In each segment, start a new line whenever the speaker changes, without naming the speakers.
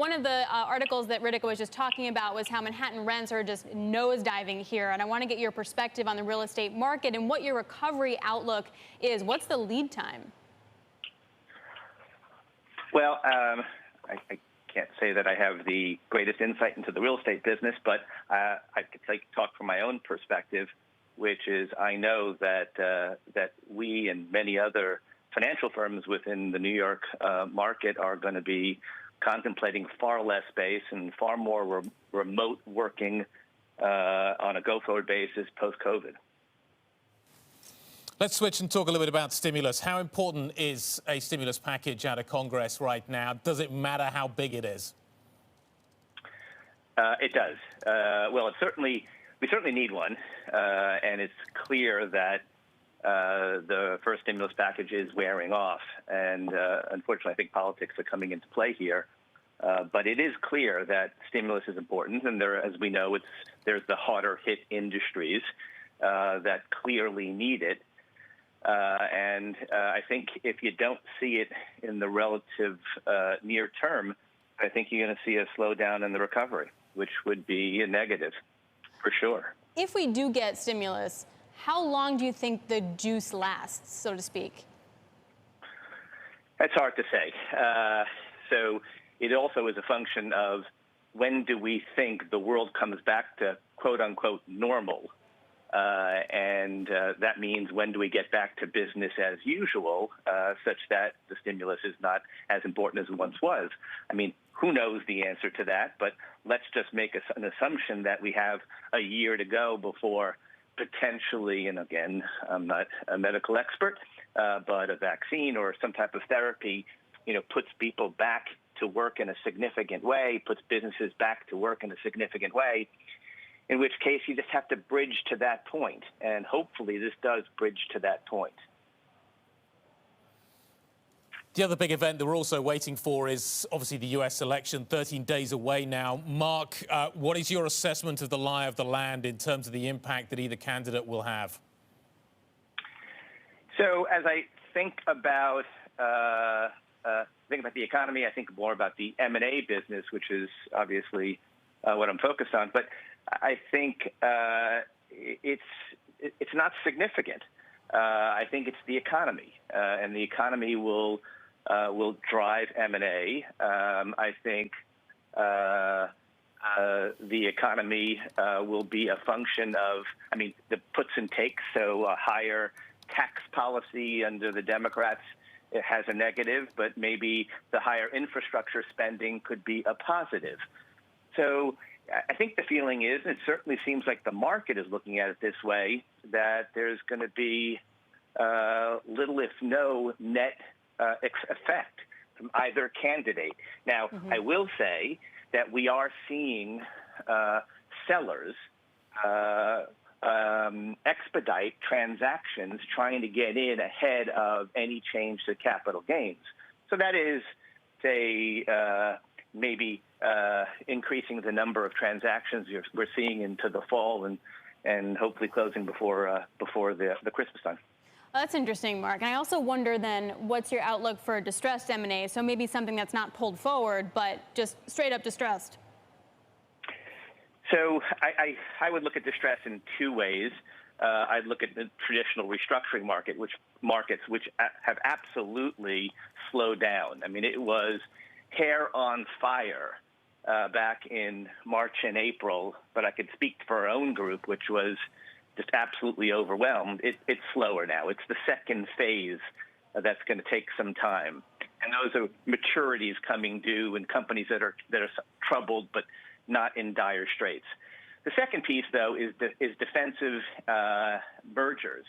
One of the articles that Riddick was just talking about was how Manhattan rents are just nosediving here. And I want to get your perspective on the real estate market and what your recovery outlook is. What's the lead time?
Well, I can't say that I have the greatest insight into the real estate business, but I could talk from my own perspective, which is I know that that we and many other financial firms within the New York market are going to be contemplating far less space and far more remote working on a go-forward basis post-COVID.
Let's switch and talk a little bit about stimulus. How important is a stimulus package out of Congress right now? Does it matter how big it is?
It does. Well, we certainly need one, and it's clear that the first stimulus package is wearing off, and unfortunately, I think politics are coming into play here. But it is clear that stimulus is important, and as we know, there's the harder hit industries that clearly need it. And I think if you don't see it in the relative near term, I think you're going to see a slowdown in the recovery, which would be a negative for sure.
If we do get stimulus, how long do you think the juice lasts, so to speak?
That's hard to say. So it also is a function of when do we think the world comes back to quote unquote normal. And that means when do we get back to business as usual, such that the stimulus is not as important as it once was. I mean, who knows the answer to that? But let's just make an assumption that we have a year to go before potentially, and again, I'm not a medical expert, but a vaccine or some type of therapy, puts people back to work in a significant way, puts businesses back to work in a significant way, in which case you just have to bridge to that point. And hopefully this does bridge to that point.
The other big event that we're also waiting for is obviously the U.S. election, 13 days away now. Marc, what is your assessment of the lie of the land in terms of the impact that either candidate will have?
So as I think about the economy, I think more about the M&A business, which is obviously what I'm focused on. But I think it's not significant. I think it's the economy, and the economy will drive M&A. I think the economy will be a function of, the puts and takes. So a higher tax policy under the Democrats, it has a negative, but maybe the higher infrastructure spending could be a positive. So I think the feeling is, and it certainly seems like the market is looking at it this way, that there's going to be little, if no, net effect from either candidate. Now, I will say that we are seeing sellers expedite transactions trying to get in ahead of any change to capital gains. So that is, say, maybe increasing the number of transactions we're seeing into the fall and hopefully closing before the Christmas time.
Well, that's interesting, Marc. And I also wonder then, what's your outlook for distressed M&A? So maybe something that's not pulled forward, but just straight up distressed.
So I would look at distress in two ways. I'd look at the traditional restructuring markets, which have absolutely slowed down. I mean, it was hair on fire back in March and April, but I could speak for our own group, which was just absolutely overwhelmed. It's slower now. It's the second phase that's going to take some time, and those are maturities coming due and companies that are troubled but not in dire straits. The second piece, though, is defensive mergers.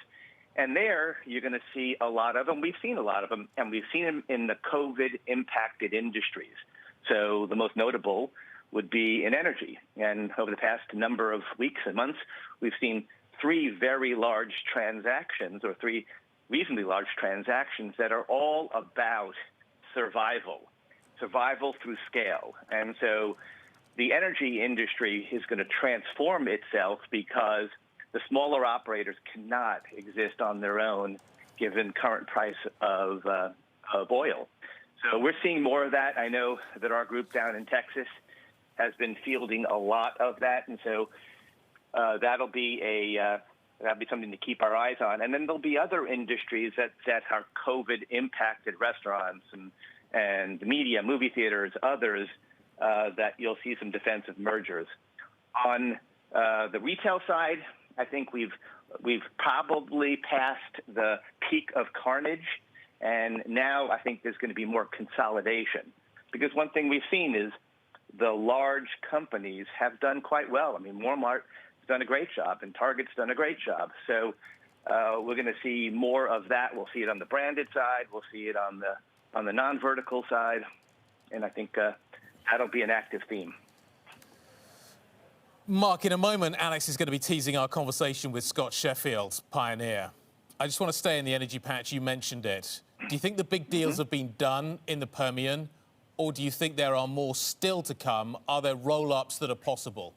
And there you're going to see a lot of them. We've seen a lot of them, and we've seen them in the COVID-impacted industries. So the most notable would be in energy. And over the past number of weeks and months, we've seen three very large transactions, or three reasonably large transactions, that are all about survival through scale. And so the energy industry is going to transform itself because the smaller operators cannot exist on their own given current price of oil. So we're seeing more of that. I know that our group down in Texas has been fielding a lot of that, and so that'll be something to keep our eyes on. And then there'll be other industries that are COVID-impacted, restaurants and media, movie theaters, others that you'll see some defensive mergers. On the retail side, I think we've probably passed the peak of carnage, and now I think there's going to be more consolidation. Because one thing we've seen is the large companies have done quite well. I mean, Walmart has done a great job, and Target's done a great job. So we're going to see more of that. We'll see it on the branded side. We'll see it on the non-vertical side, and I think that'll be an active theme.
Marc, in a moment, Alix is going to be teasing our conversation with Scott Sheffield's Pioneer. I just want to stay in the energy patch. You mentioned it. Do you think the big deals have been done in the Permian, or do you think there are more still to come? Are there roll-ups that are possible?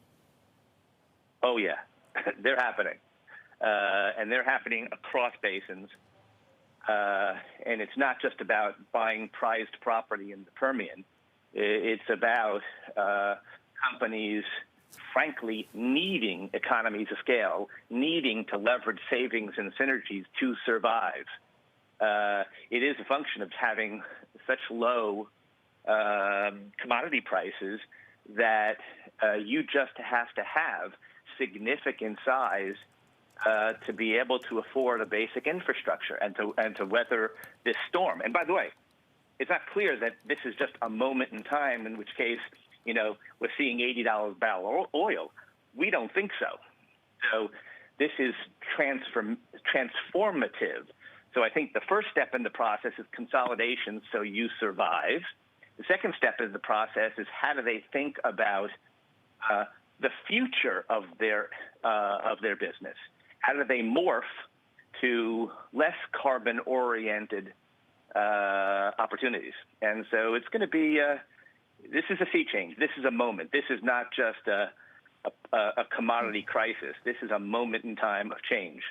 Oh, yeah. They're happening. And they're happening across basins. And it's not just about buying prized property in the Permian. It's about companies, frankly, needing economies of scale, needing to leverage savings and synergies to survive. It is a function of having such low commodity prices that you just have to have significant size to be able to afford a basic infrastructure and to weather this storm. And by the way, it's not clear that this is just a moment in time, in which case, we're seeing $80 a barrel oil. We don't think so. So this is transformative. So I think the first step in the process is consolidation, so you survive. The second step in the process is how do they think about the future of their business? How do they morph to less carbon-oriented opportunities? And so it's going to be this is a sea change. This is a moment. This is not just a commodity crisis. This is a moment in time of change.